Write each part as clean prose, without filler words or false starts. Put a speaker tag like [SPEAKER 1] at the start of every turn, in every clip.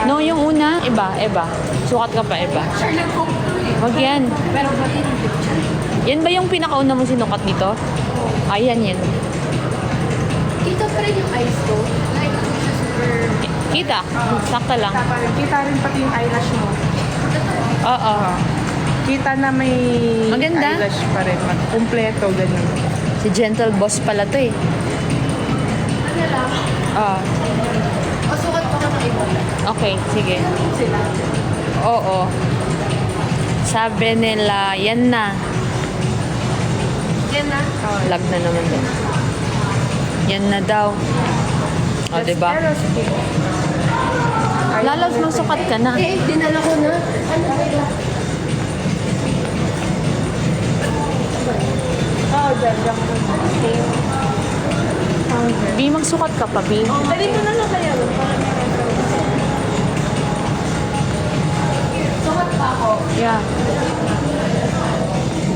[SPEAKER 1] No, yung una, iba. Sukat ka pa, iba. Wag yan.
[SPEAKER 2] Pero pati ng picture.
[SPEAKER 1] Yan ba yung pinakauna mo sinukat dito? Ayan, yan.
[SPEAKER 2] Kita pa rin yung eyes ko. Like, super...
[SPEAKER 1] Kita. Sakta lang.
[SPEAKER 3] Kita rin pati yung eyelash mo.
[SPEAKER 1] Oo.
[SPEAKER 3] Kita na may
[SPEAKER 1] Maganda.
[SPEAKER 3] eyelash pa rin. Kumpleto, ganun.
[SPEAKER 1] Si Gentle Boss pala to eh.
[SPEAKER 2] Ano lang?
[SPEAKER 1] Ah,
[SPEAKER 2] O, sukat pa ka ng iba.
[SPEAKER 1] okay, sige.
[SPEAKER 2] Sila.
[SPEAKER 1] Oo. Sabi nila, yan na.
[SPEAKER 2] Yan na.
[SPEAKER 1] Lag na naman din. Yan na daw. O, diba?
[SPEAKER 3] Pero sige.
[SPEAKER 1] Lalas, masukat ka na.
[SPEAKER 2] Eh, dinala ko na. Ano ba?
[SPEAKER 3] Oo, dyan ko.
[SPEAKER 1] Bi, magsukat ka pa, Bi.
[SPEAKER 2] Dali mo na lang kaya. Sukat pa ako.
[SPEAKER 1] Yeah.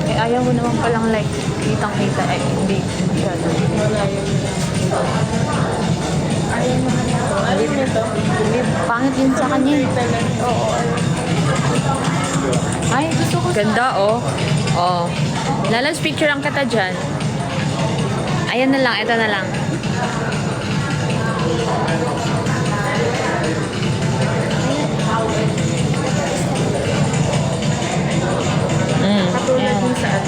[SPEAKER 1] Eh, ayaw mo naman palang like, kitang-kita. Eh, hindi. Masyado.
[SPEAKER 3] Alin nito?
[SPEAKER 1] Pangit yun sa kanya eh.
[SPEAKER 3] Oo.
[SPEAKER 1] Ay, ganda oh. Oh. Lalas, picture ang kita dyan. Ayan na lang, ito na lang.
[SPEAKER 3] Katulad
[SPEAKER 1] Ayan.
[SPEAKER 3] kung saan.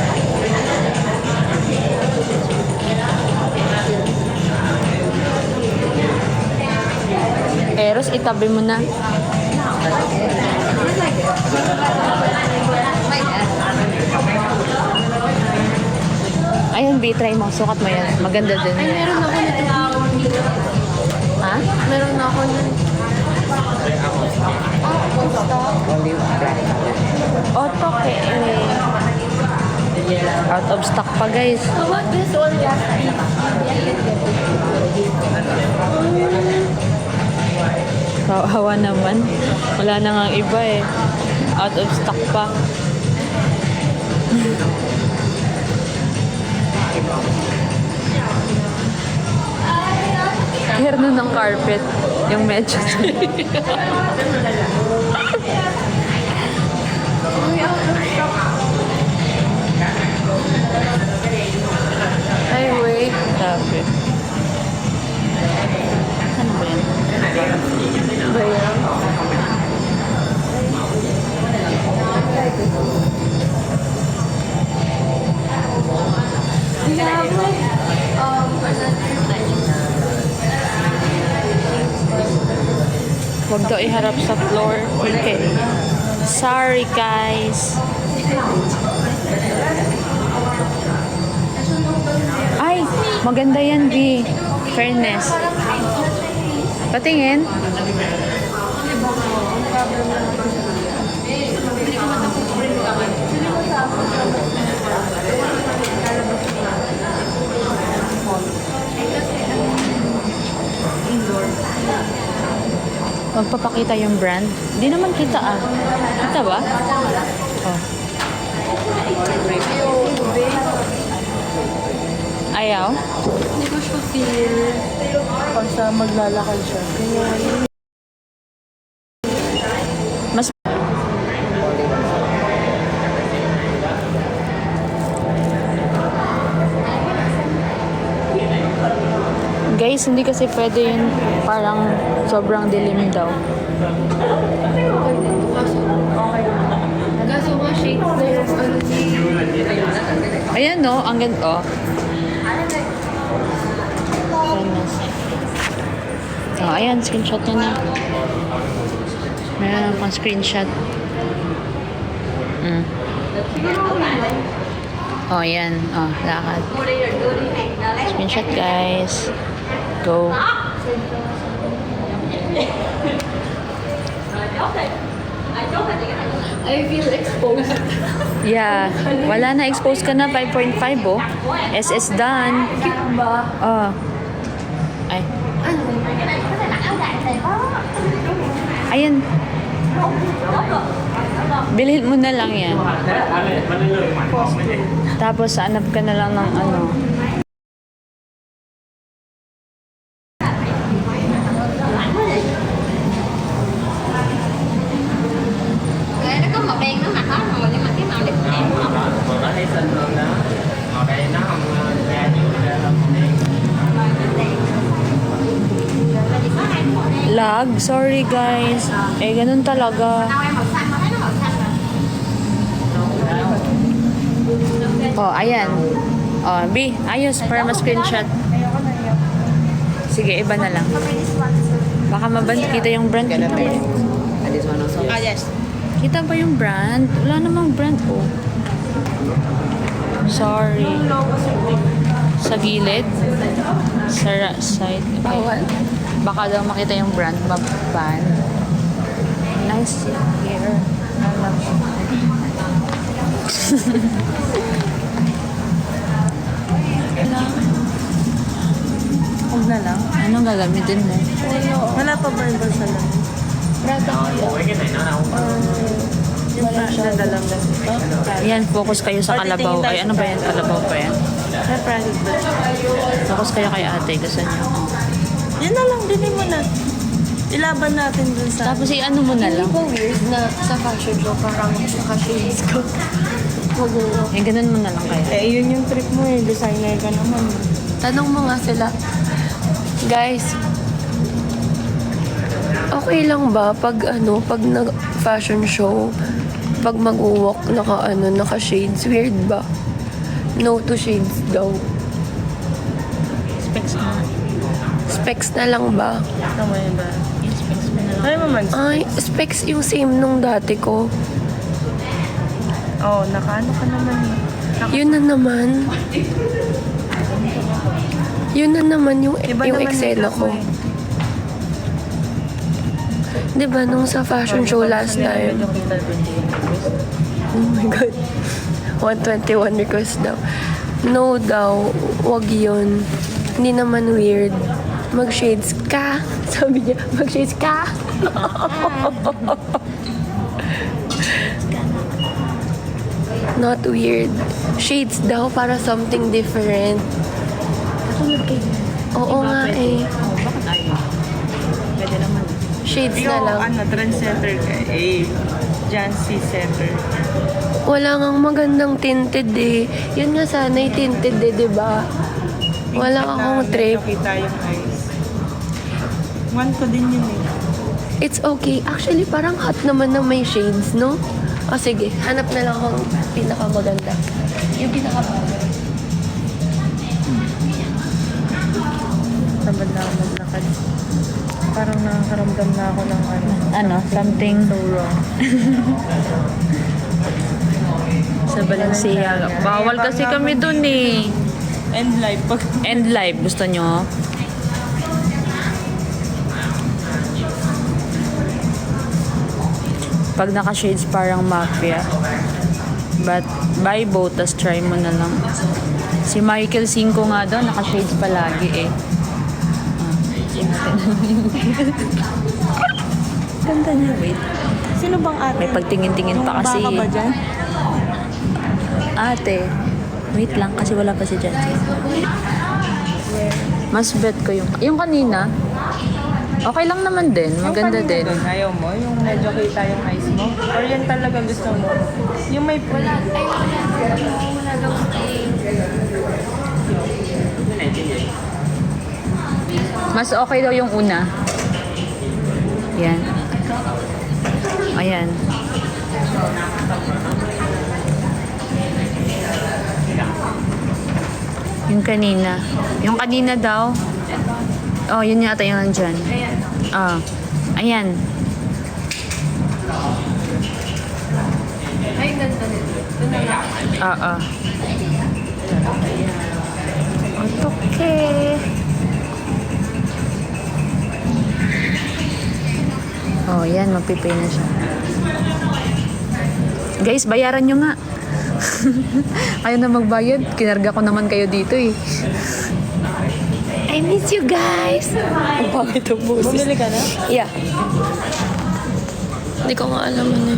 [SPEAKER 1] Eros, itabi mo na. Ayan, B, try mo. Sukat mo yan. Maganda din
[SPEAKER 2] Ay,
[SPEAKER 1] yan.
[SPEAKER 2] meron ako nito.
[SPEAKER 1] Ha?
[SPEAKER 2] Meron ako nun.
[SPEAKER 1] Auto eh. Out of stock pa, guys.
[SPEAKER 2] How about this one last week?
[SPEAKER 1] Kawawa naman. Wala na nga iba eh. Out of stock pa. Herno ng carpet. Yung medyo.
[SPEAKER 2] Ay, wait.
[SPEAKER 1] Sabi. Ano ba yan?
[SPEAKER 2] Ba yan? Do you have like,
[SPEAKER 1] Huwag daw iharap sa floor. Okay. Sorry, guys. Ay, maganda yan, B. Fairness. Patingin. Magpapakita yung brand. Di naman kita ah. Kita ba? Oh. Ayaw?
[SPEAKER 2] hindi ko siya feel.
[SPEAKER 3] Pag sa maglalakad siya. Kaya
[SPEAKER 1] Mas Guys, hindi kasi pwede yun. Parang sobrang dilim daw.
[SPEAKER 2] Kaso nga shades na yung ano
[SPEAKER 1] Ayan no, ang ganda. Oh. Oh, ayan, screenshot niya na. Meron akong screenshot. Oh, ayan. Oh, lakad. Screenshot, guys. Go.
[SPEAKER 2] I feel exposed.
[SPEAKER 1] Yeah. Wala na, expose ka na. 5.5 oh. SS done.
[SPEAKER 2] Cute ba?
[SPEAKER 1] Oh. Ay.
[SPEAKER 2] Ano?
[SPEAKER 1] Ayan. Bilhin mo na lang yan. Tapos, hanap ka na lang ng ano. Lag? Sorry guys. Eh, ganun talaga. Oh, ayan. Oh, B, ayos para ma-screenshot. Sige, iba na lang. Baka kita yung brand. Kita ba?
[SPEAKER 3] Yes.
[SPEAKER 1] Kita ba yung brand? Wala namang brand oh. Sorry. Sa gilid? Sa side? Okay. Baka daw makita yung brand. Maban. Nice here. I love it.
[SPEAKER 3] Huwag na lang.
[SPEAKER 1] Anong gagamitin mo?
[SPEAKER 3] Wala pa ba yung balsa lang? Yung nadalam lang.
[SPEAKER 1] Yan, focus kayo sa kalabaw. Ay, ano ba yan? Kalabaw pa yan.
[SPEAKER 3] May private ba?
[SPEAKER 1] Focus kayo kay ate. Gusto niyo.
[SPEAKER 3] Yan na lang, bilhin mo na. Ilaban natin dun sa...
[SPEAKER 1] Tapos i-ano mo na
[SPEAKER 2] Hindi
[SPEAKER 1] lang.
[SPEAKER 2] ba weird na sa fashion show parang naka-shades ko? Mag-walk.
[SPEAKER 1] Eh, ganun mo na lang kaya.
[SPEAKER 3] Eh, yun yung trip mo eh. Designer ka naman.
[SPEAKER 2] Tanong mo nga sila, guys, okay lang ba pag nag-fashion show, pag mag-walk, naka-shades, weird ba? No to shades daw.
[SPEAKER 1] Specs na.
[SPEAKER 2] Specs na lang ba?
[SPEAKER 3] Tama yun ba?
[SPEAKER 1] Specs mo na lang.
[SPEAKER 3] Ay, maman.
[SPEAKER 2] Ay, specs yung same nung dati ko.
[SPEAKER 3] Oo, nakaano ka naman.
[SPEAKER 2] Yun na naman. Yun na naman yung
[SPEAKER 3] Iba
[SPEAKER 2] yung
[SPEAKER 3] naman
[SPEAKER 2] eksena
[SPEAKER 3] yung
[SPEAKER 2] ko.
[SPEAKER 3] eh.
[SPEAKER 2] Diba nung sa fashion show last time? Oh my God. 121 request daw. No daw, wag yun. Hindi naman weird. Mag-shades ka. Sabi niya, mag-shades ka. Not weird. Shades daw para something different. Oo nga eh.
[SPEAKER 1] Bakit ayaw? Pwede naman.
[SPEAKER 2] Shades na
[SPEAKER 3] Ikaw,
[SPEAKER 2] lang.
[SPEAKER 3] trendsetter ka eh. Jancy setter.
[SPEAKER 2] Wala ngang magandang tinted eh. Yun nga sana'y tinted eh, di ba? Wala akong trip.
[SPEAKER 3] Kita yung eyes. Want ko din yun eh.
[SPEAKER 2] It's okay. Actually, parang hot naman na may shades, no? O sige, hanap na lang akong pinakamaganda. Yung pinakamaganda.
[SPEAKER 3] Tamad na ako maglakad. Parang nakakaramdam na ako ng
[SPEAKER 1] Ano? Something
[SPEAKER 3] so wrong.
[SPEAKER 1] sa Balenciaga. Bawal kasi kami dun eh.
[SPEAKER 3] End life. Pag
[SPEAKER 1] End live. Gusto nyo? Pag naka-shades parang mafia. But buy both, tas try mo na lang. Si Michael Cinco nga daw, naka-shades palagi eh. Ganda niya, wait.
[SPEAKER 3] sino bang ate?
[SPEAKER 1] May pagtingin-tingin pa kasi.
[SPEAKER 3] Yung baka ba dyan?
[SPEAKER 1] Ate, wait lang kasi wala pa si Jancy. Mas bet ko yung kanina. Okay lang naman din. Maganda
[SPEAKER 3] Yung
[SPEAKER 1] din.
[SPEAKER 3] kanina dun, ayaw mo? Yung medyo kita yung eyes mo? Or yan talaga gusto mo? Yung may...
[SPEAKER 2] Wala daw stay.
[SPEAKER 1] Mas okay daw yung una. Yan. Ayan. Yung kanina. Yung kanina daw. Oh, yun yata yung nandyan. Ah. Ayan.
[SPEAKER 2] Ay, ganda nito.
[SPEAKER 1] Oo. Okay. Oh, yan. Magpipay na siya. Guys, bayaran nyo nga. Ayaw na magbayad. Kinarga ko naman kayo dito eh.
[SPEAKER 2] I miss you guys. Ang pangit ang boses.
[SPEAKER 3] Bumili ka na?
[SPEAKER 2] Yeah. Hindi ko nga alam ano.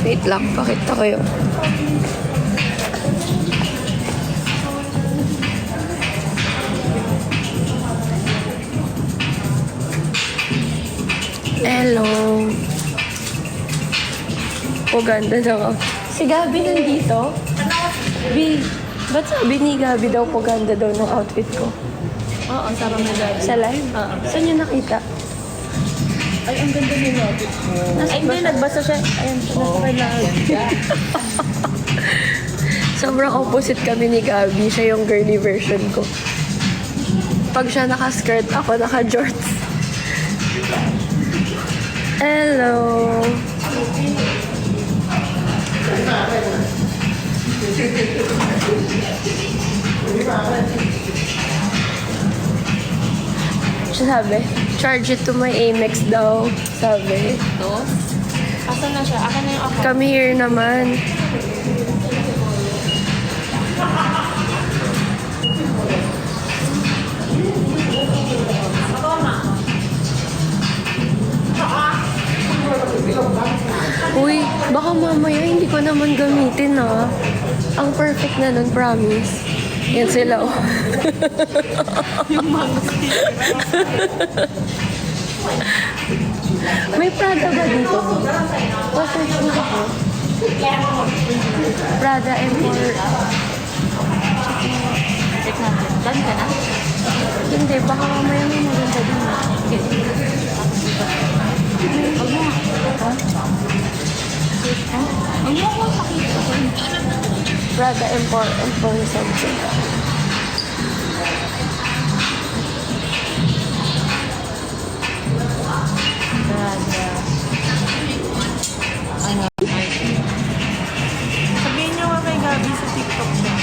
[SPEAKER 2] Wait lang, pakita ko yung... Hello. paganda ng outfit. Si Gabi nandito? B, ba't sabi ni Gabi daw paganda daw ng outfit ko?
[SPEAKER 3] Oo, sarang na dahil.
[SPEAKER 2] Sa live?
[SPEAKER 3] Oo.
[SPEAKER 2] Saan niyo nakita?
[SPEAKER 3] Ay, ang ganda ng outfit mo. Ay, hindi, nagbasa siya. Ayan, nasa kailangan.
[SPEAKER 2] Sobrang opposite kami ni Gabi. Siya yung girly version ko. Pag siya naka-skirt, ako naka-jorts. Hello! Siya sabi, charge it to my Amex daw. Sabi.
[SPEAKER 3] Ito? Asan na siya? Akin na yung ako.
[SPEAKER 2] Come here naman. Uy, baka mamaya hindi ko naman gamitin ah. Ang perfect na nun, promise. Yan sila oh. May Prada ba dito? Pa-search mo ako. Prada M4.
[SPEAKER 3] Check natin. Done ka na?
[SPEAKER 2] Hindi, baka mamaya may maganda din.
[SPEAKER 3] Huwag mo. Ha? Huwag mo ako pakita.
[SPEAKER 2] Prada M4, M4 something.
[SPEAKER 3] Prada. Ano? Sabihin niyo nga kay Gabi sa TikTok siya.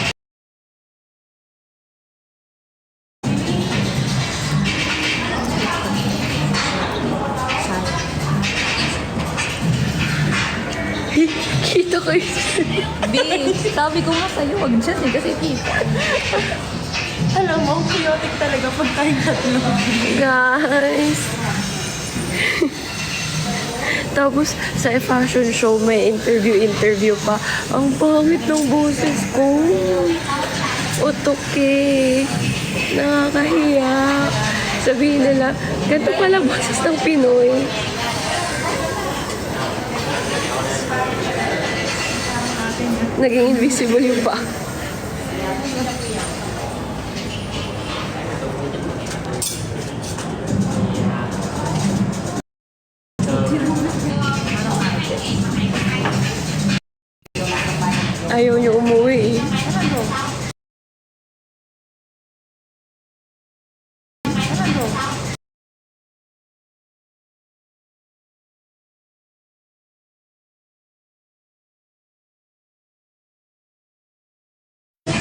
[SPEAKER 2] Kita ko yun.
[SPEAKER 3] B, sabi ko nga sa'yo, wag dyan eh, kasi kita. Alam mo, ang chaotic talaga pag tayong tatlo.
[SPEAKER 2] Guys. Tapos, sa fashion show, may interview pa. Ang pangit ng boses ko. Utok eh. Nakakahiya. Sabihin nila, ganito pala boses ng Pinoy. Naging invisible yung pa. Ayaw niyo umuwi eh.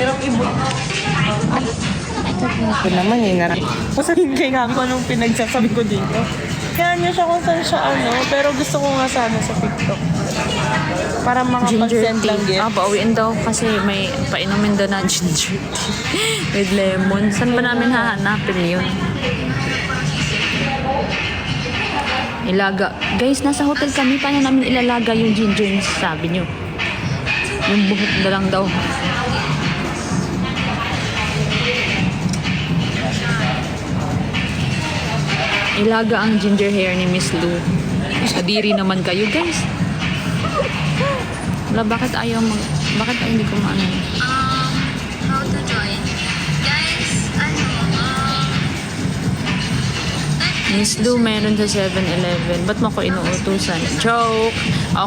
[SPEAKER 3] Pero ibo. Ito naman eh, sabihin kay Gabi ko anong pinagsasabi ko dito. Kaya niya siya kung saan siya pero gusto ko nga sana sa TikTok. Para
[SPEAKER 1] Ginger
[SPEAKER 3] makapag-send lang
[SPEAKER 1] tea.
[SPEAKER 3] gift.
[SPEAKER 1] Pauwiin daw kasi may painumin daw na ginger tea with lemon. Saan ba namin hahanapin yun? Ilaga. Guys, nasa hotel kami. Paano namin ilalaga yung ginger yung sabi nyo? Yung buhok na lang daw. Ilaga ang ginger hair ni Miss Lou. Kadiri naman kayo, guys. Wala, bakit ayaw bakit ayaw hindi ko maano?
[SPEAKER 4] How to join? Guys,
[SPEAKER 1] Miss Lou, meron sa 7-Eleven. Ba't mo ko inuutusan? Joke!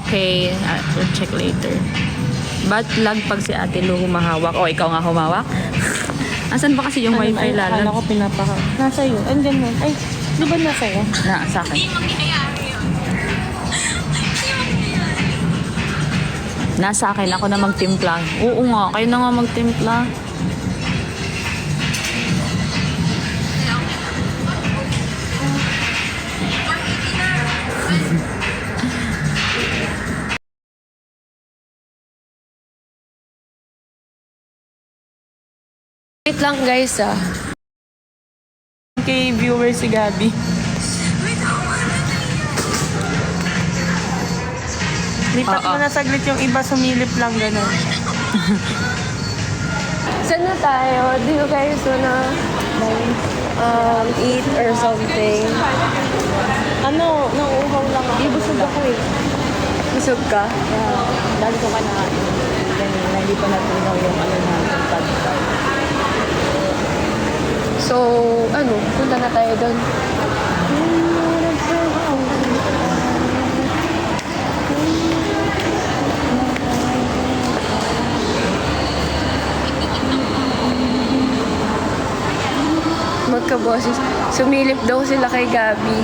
[SPEAKER 1] Okay, we'll check later. Ba't lag pag si Ate Lou humahawak? O, ikaw nga humawak? Asan ba kasi yung wifi lalag?
[SPEAKER 3] Akala ko pinapaka. Nasa iyo. Andyan mo. Ay, di ba nasa iyo?
[SPEAKER 1] Na, sa akin. Nasa akin, ako na magtimpla. Oo nga, kayo na nga magtimpla.
[SPEAKER 2] Wait lang guys ah.
[SPEAKER 3] Kay viewer si Gabi. Lipat mo na saglit yung iba, sumilip lang gano'n.
[SPEAKER 2] Saan na tayo? Do you guys wanna eat or something?
[SPEAKER 3] Ano, nauuhaw lang ako.
[SPEAKER 2] Ibusog ako eh. Busog ka?
[SPEAKER 1] Lagi ko kanain. Kanina, hindi pa natunaw yung ano natin, pagkay.
[SPEAKER 2] So, ano, punta na tayo doon. Magkaboses. Sumilip daw sila kay Gabi.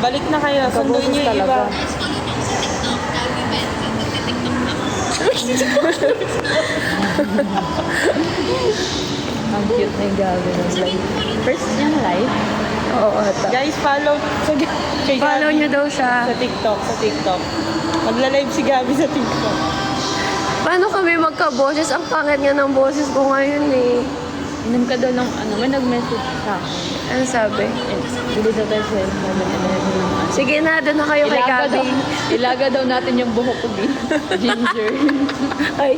[SPEAKER 3] Balik na kayo. Sunduin niyo yung iba.
[SPEAKER 1] Ang cute na yung gawin ng live. First yung live.
[SPEAKER 2] Oo, ata.
[SPEAKER 3] Guys, follow kay
[SPEAKER 2] Follow
[SPEAKER 3] Gabi
[SPEAKER 2] nyo daw siya.
[SPEAKER 3] sa TikTok. Magla-live si Gabi sa TikTok.
[SPEAKER 2] Paano kami magkaboses? Ang pangit nga ng boses ko ngayon eh.
[SPEAKER 1] Inom ka daw ng ano, may nag-message sa akin.
[SPEAKER 2] Ano sabi?
[SPEAKER 1] Bili daw tayo sa 7-Eleven.
[SPEAKER 2] Sige na, doon na kayo kay Gabi.
[SPEAKER 1] Ilaga daw natin yung buhok ko, Bi. Ginger.
[SPEAKER 2] Ay,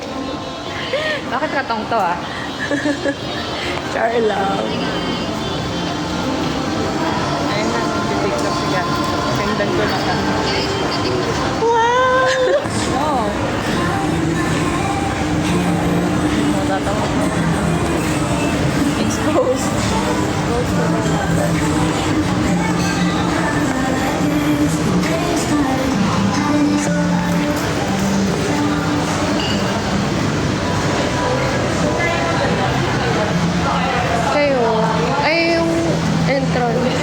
[SPEAKER 1] Bakit katong to ah?
[SPEAKER 2] Charla.
[SPEAKER 3] Ayun na, TikTok si Gabi. Sendan ko na ka.
[SPEAKER 1] No. Matatawa ko. Exposed.
[SPEAKER 2] Kayo, ay yung entrance.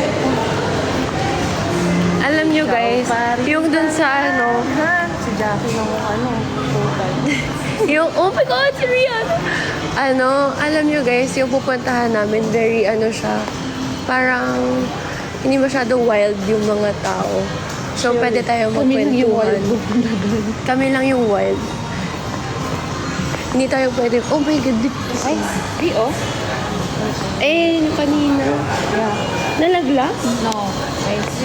[SPEAKER 2] Alam nyo guys, yung dun sa ano,
[SPEAKER 3] Si Jackie ng ano, total.
[SPEAKER 2] yung, oh my God, si Rihanna. Ano, alam nyo guys, yung pupuntahan namin, very ano siya, parang hindi masyado wild yung mga tao. So, pwede tayo magkwentuhan. Kami lang yung wild. Hindi tayo pwede, oh my God,
[SPEAKER 1] Ay, di oh.
[SPEAKER 2] eh, yung kanina.
[SPEAKER 1] Yeah.
[SPEAKER 2] Nalaglag?
[SPEAKER 1] No. Ay, this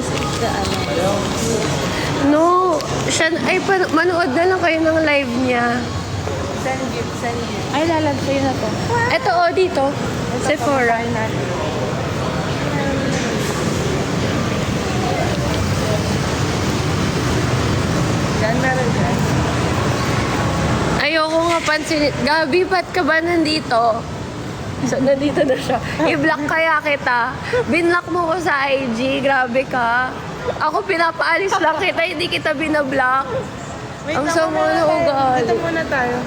[SPEAKER 1] is the ano.
[SPEAKER 2] No, siya, ay, manood na lang kayo ng live niya.
[SPEAKER 3] Send gift.
[SPEAKER 1] Ay, lalag sa'yo na to.
[SPEAKER 2] Ito, oh, dito. Sephora.
[SPEAKER 3] Yan, meron dyan.
[SPEAKER 2] Ayoko nga pansinin. Gabi, ba't ka ba nandito? So, nandito na siya. I-block kaya kita. Binlock mo ko sa IG. Grabe ka. Ako pinapaalis lang kita, hindi kita binablock. Ang sama na ugali.
[SPEAKER 3] Dito muna tayo.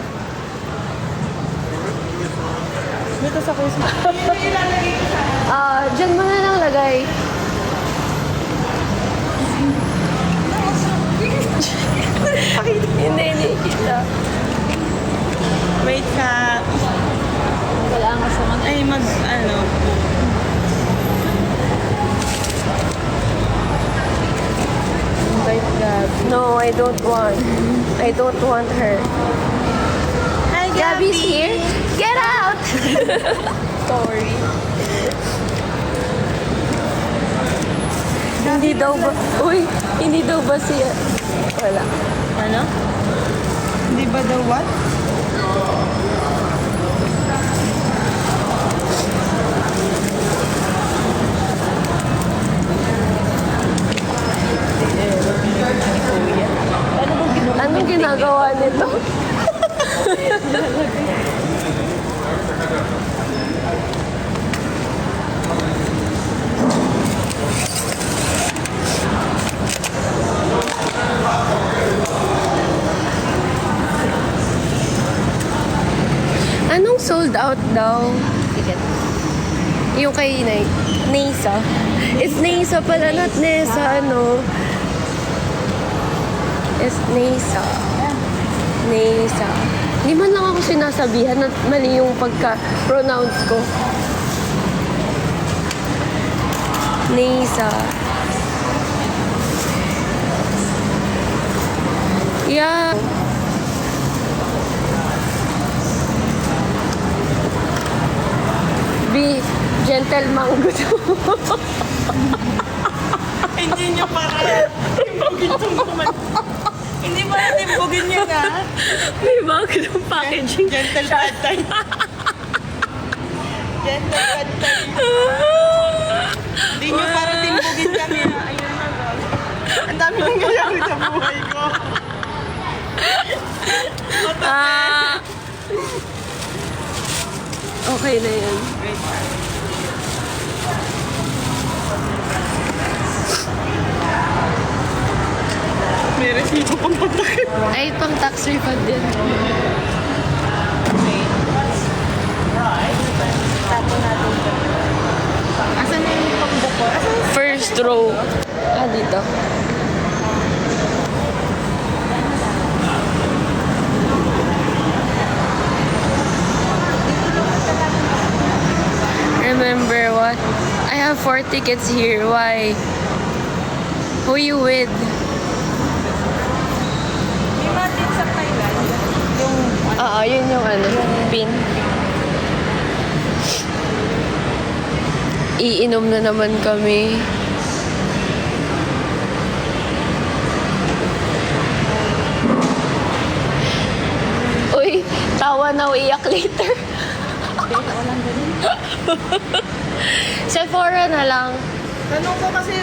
[SPEAKER 3] Dito sa Christmas.
[SPEAKER 2] Diyan mo na lang lagay. Hindi kita.
[SPEAKER 3] Wait ka.
[SPEAKER 1] Kailangan ka sa mga
[SPEAKER 3] Ay, ano.
[SPEAKER 1] invite Gabi.
[SPEAKER 2] No, I don't want. I don't want her.
[SPEAKER 3] Hi,
[SPEAKER 2] Gabby's here. Get out!
[SPEAKER 3] Sorry.
[SPEAKER 2] Hindi daw ba? Uy, hindi daw ba siya? Wala.
[SPEAKER 3] Ano? Hindi ba daw what?
[SPEAKER 2] Anong ginagawa nito? Anong sold out daw?
[SPEAKER 1] Ticket.
[SPEAKER 2] Yung kay Nesa. It's Nesa pala, not Nesa, ano. It's Nesa. Nesa. Hindi man lang ako sinasabihan na mali yung pagka-pronounce ko. Nesa. Yeah. Be gentle mango to.
[SPEAKER 3] Hindi nyo para timbugin itong kuman. Hindi ba timbugin nyo na?
[SPEAKER 2] May bago ng packaging.
[SPEAKER 3] Gentle pad time. Gentle pad time. Hindi nyo para timbugin kami. Ayun na, God. Ang dami nangyayari sa buhay ko.
[SPEAKER 2] Okay na yan.
[SPEAKER 3] May resibo pang patakit.
[SPEAKER 2] Ay, pang tax refund din.
[SPEAKER 3] Tapon natin ito. Asan na yung pambukor? Asan yung
[SPEAKER 2] First row. Dito. Remember what? I have 4 tickets here. Why? Who you with?
[SPEAKER 3] May matin sa Thailand? Yung
[SPEAKER 2] Oo, yun yung pin. Iinom na naman kami. Uy, tawa na iyak later. Sephora na lang.
[SPEAKER 3] tanong ko kasi,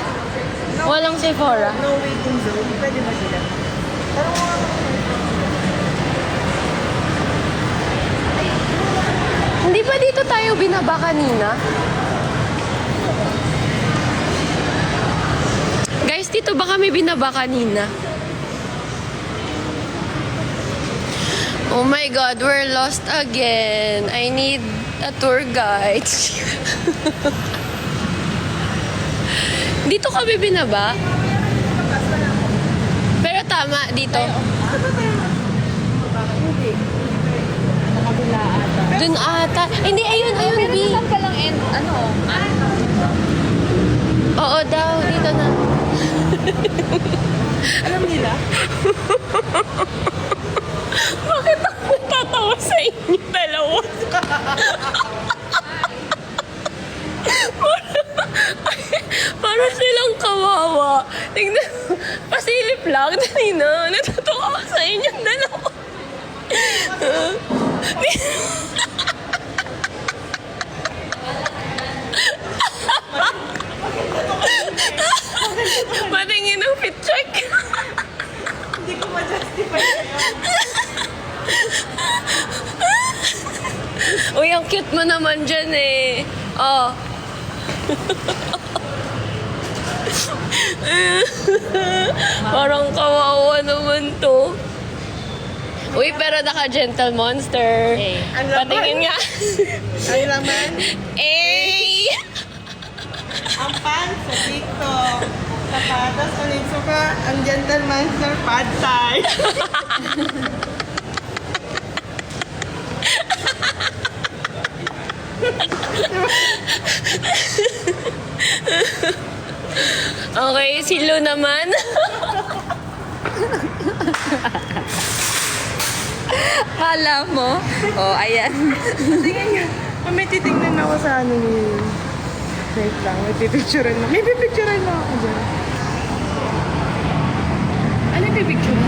[SPEAKER 2] Walang Sephora.
[SPEAKER 3] no waiting zone. Pwede ba sila? Tanong mo nga.
[SPEAKER 2] Hindi ba dito tayo binaba kanina? Guys, dito ba kami binaba kanina? Oh my God, we're lost again. I need a tour guide. Dito kami binaba. Pero tama, dito. Dun ata. Hindi, ayun, B.
[SPEAKER 1] ka lang
[SPEAKER 2] Oo daw, dito na.
[SPEAKER 3] Alam nila?
[SPEAKER 2] Bakit ako tatawa sa inyo dalawa? Para silang kawawa. Tingnan, pasilip lang. Dali na. Natutuwa ako sa inyong dalawa. Matingin ng fit check.
[SPEAKER 3] Hindi ko ma-justify yun.
[SPEAKER 2] Uy, ang cute mo naman dyan eh. Oh. Parang kawawa naman to. Uy, pero naka-gentle monster.
[SPEAKER 3] Ang laman.
[SPEAKER 2] Patingin nga.
[SPEAKER 3] Ang laman,
[SPEAKER 2] Eh!
[SPEAKER 3] ang pants sa TikTok. Sapatos, Onitsuka, ang gentleman sir, pad thai.
[SPEAKER 2] Okay, si Lu naman.
[SPEAKER 1] Kala mo? Oh, ayan.
[SPEAKER 3] Tingnan nga. May titingnan ako sa ano ni... Wait lang, may pipicturean na. May pipicturean na ako dyan.
[SPEAKER 1] Ano yung picture mo?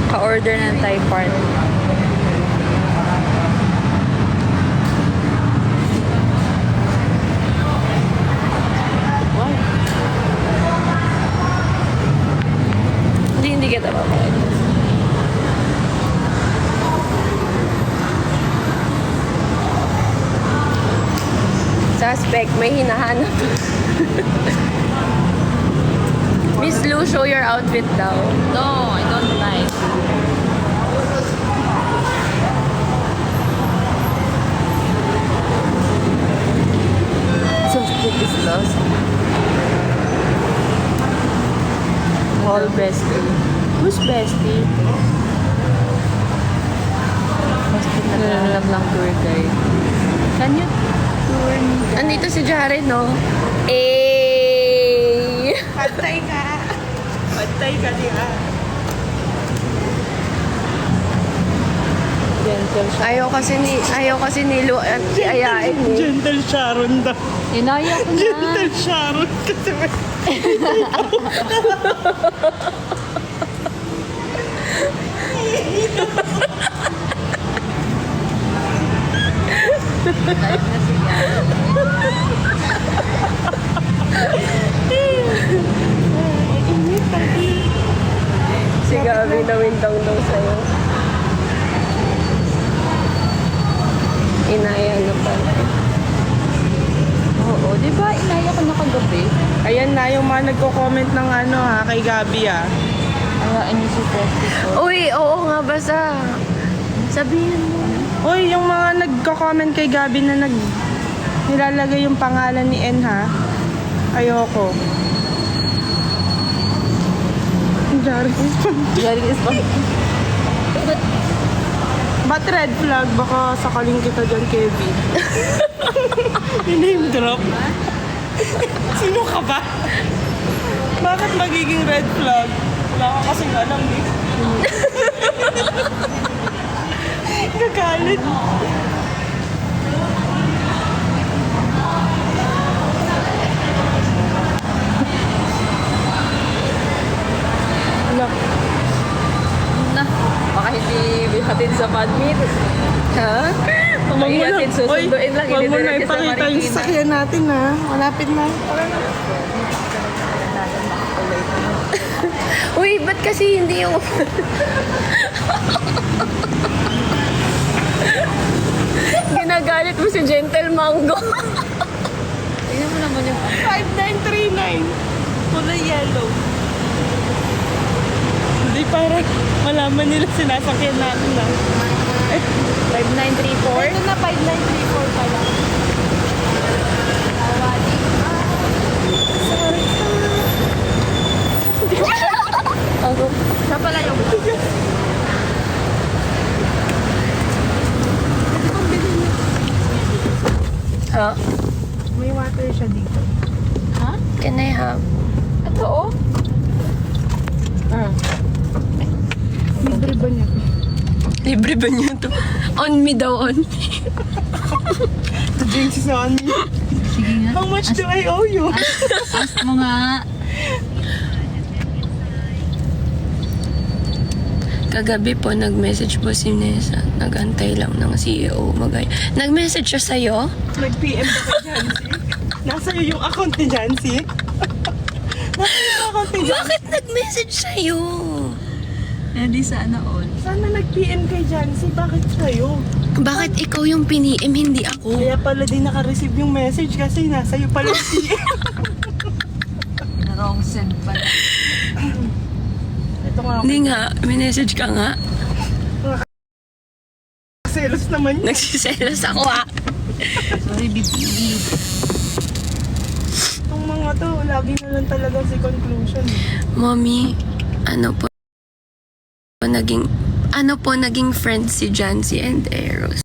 [SPEAKER 1] Ka-order ng Thai part.
[SPEAKER 2] Hindi kita papayag. Suspect, may hinahanap. Miss Lu, show your outfit daw.
[SPEAKER 1] No, I don't like.
[SPEAKER 2] Suspect is lost.
[SPEAKER 1] All bestie. Who's bestie? Bestie na naghahanap ng tour guide. Can you tour me?
[SPEAKER 2] Andito si Jared, no? Eh!
[SPEAKER 3] Pad thai ka. Pad thai ka di ah. Gentle siya.
[SPEAKER 2] Ayaw kasi ni Lu at iayain eh.
[SPEAKER 3] Gentle Sharon daw.
[SPEAKER 1] Inaya ko na.
[SPEAKER 3] Gentle Sharon kasi may...
[SPEAKER 2] Si Gabi na windang daw sa'yo. Inaya na pala.
[SPEAKER 1] Oo, di ba? Inaya ko na kagabi.
[SPEAKER 3] Ayan na yung mga nagko-comment ng ano ha, kay Gabi ah.
[SPEAKER 1] Ayaan niyo si Tessie po.
[SPEAKER 2] Uy, oo nga basta. Sabihin mo.
[SPEAKER 3] Uy, yung mga nagko-comment kay Gabi na nilalagay yung pangalan ni N ha. Ayoko. Jari
[SPEAKER 1] Galing is pa.
[SPEAKER 3] Ba't red flag? Baka sakaling kita dyan, Kevin. Name drop. Sino ka ba? Bakit magiging red flag? Wala ka kasing alam eh. Gagalit. Anak.
[SPEAKER 1] Na, baka hindi bihatid sa badmit.
[SPEAKER 2] Ha?
[SPEAKER 1] Baka ihatid, susunduin lang.
[SPEAKER 3] Huwag mo na
[SPEAKER 1] ididiretso sa
[SPEAKER 3] ipakita yung
[SPEAKER 1] Marikina.
[SPEAKER 3] sasakyan natin ha. Malapit na.
[SPEAKER 2] Uy, ba't kasi hindi yung... Ginagalit mo si Gentle Mango.
[SPEAKER 1] Tingnan mo naman yung
[SPEAKER 3] 5939. Kulay yellow. Hindi para malaman nila sinasakyan natin na.
[SPEAKER 1] 5934.
[SPEAKER 3] Ito na 5934 pala.
[SPEAKER 2] Ako.
[SPEAKER 1] Siya pala yung...
[SPEAKER 2] Ha?
[SPEAKER 3] May water siya dito.
[SPEAKER 1] Ha?
[SPEAKER 2] Can I have?
[SPEAKER 1] Ito oh.
[SPEAKER 3] Libre ba niya?
[SPEAKER 2] Libre ba niyo to? On me daw, on me.
[SPEAKER 3] The drinks is on me.
[SPEAKER 1] Sige nga.
[SPEAKER 3] How much do I owe you?
[SPEAKER 1] Ask mo nga.
[SPEAKER 2] Kagabi po, nag-message po si Nessa. Nag-antay lang ng CEO magay. Nag-message siya sa'yo?
[SPEAKER 3] Nag-PM ba kay Jancy? Nasa iyo yung account ni Jancy? Nasa iyo yung account ni Jancy?
[SPEAKER 2] Bakit nag-message sa'yo?
[SPEAKER 1] Eh di sana all.
[SPEAKER 3] Sana nag-PM kay Jancy. Bakit sa'yo?
[SPEAKER 2] Bakit ikaw yung pini-im, hindi ako?
[SPEAKER 3] Kaya pala din naka-receive yung message kasi nasa iyo pala yung PM.
[SPEAKER 1] Wrong send pala.
[SPEAKER 3] Ito nga ako.
[SPEAKER 2] Hindi nga, may-message ka nga.
[SPEAKER 3] Selos naman yun.
[SPEAKER 2] Nagsiselos ako ah.
[SPEAKER 1] Sorry, bibig.
[SPEAKER 3] Itong mga to, lagi na lang talaga si conclusion.
[SPEAKER 2] Mommy, ano po naging friends si Jancy and Eros.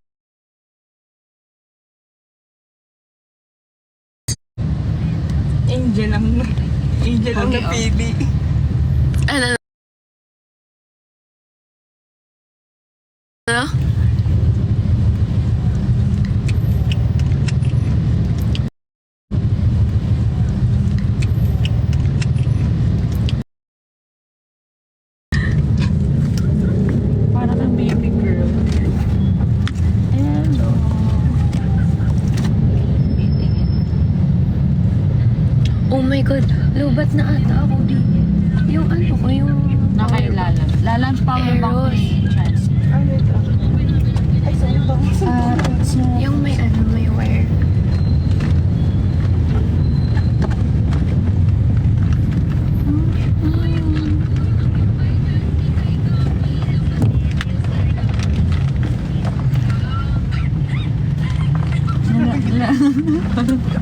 [SPEAKER 3] Angel ang
[SPEAKER 1] Okay,
[SPEAKER 3] napili.
[SPEAKER 2] Ano? Ano?
[SPEAKER 1] Para kang baby girl. Hello.
[SPEAKER 2] Oh my God, lubat na ata ako dito. Yung ano ko, yung...
[SPEAKER 1] Nakailalam. Lalam power bank
[SPEAKER 2] Eros.
[SPEAKER 1] ni Chance.
[SPEAKER 3] Ano ito? Ay, saan ba?
[SPEAKER 2] Yung may ano, may wire.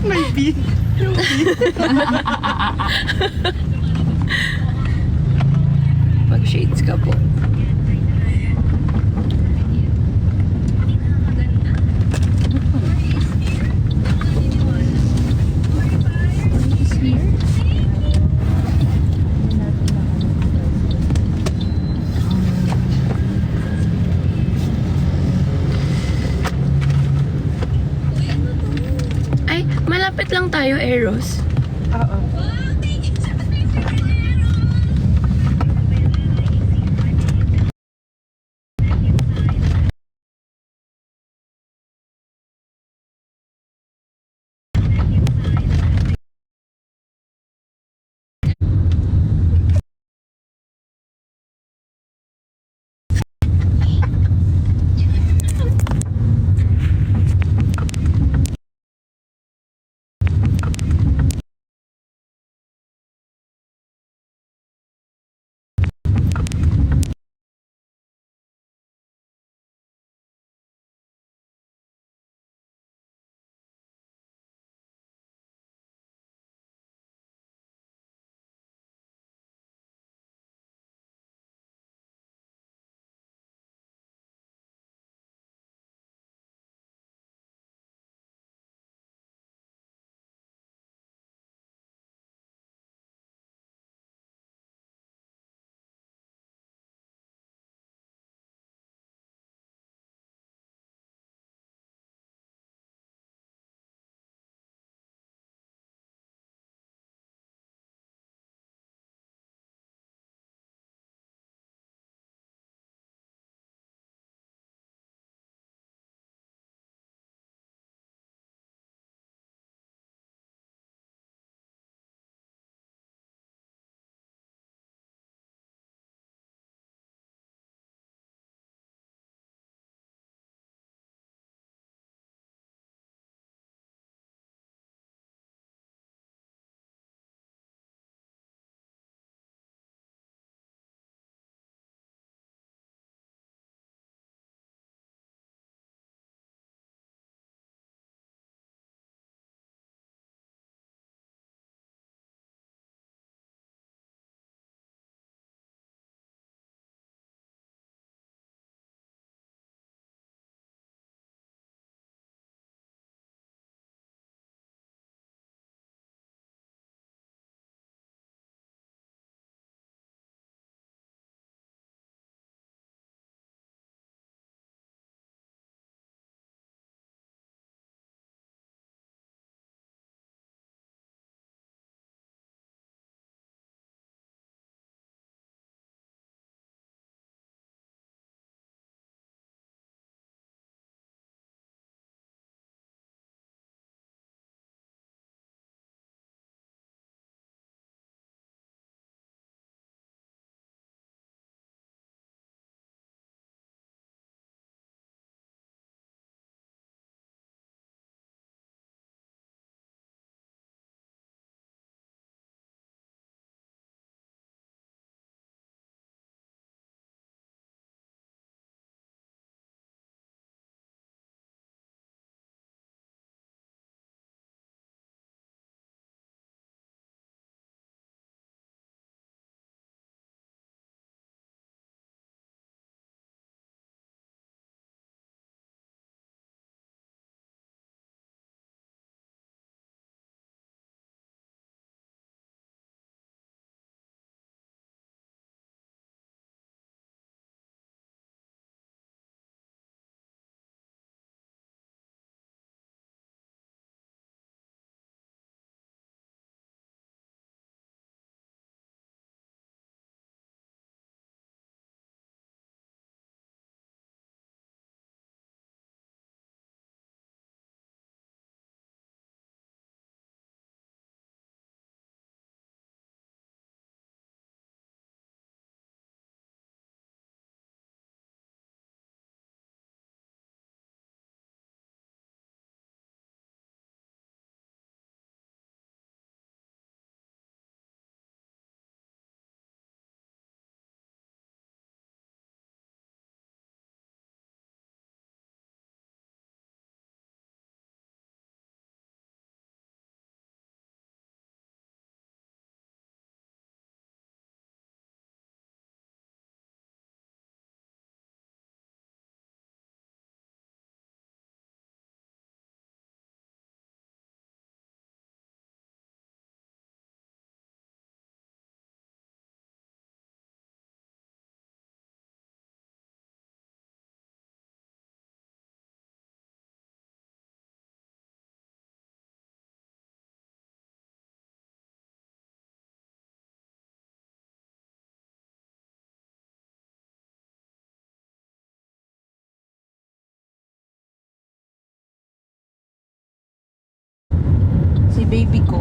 [SPEAKER 3] May beat.
[SPEAKER 2] Mag-shades ka po. lang tayo, Eros.
[SPEAKER 3] Oo. baby ko.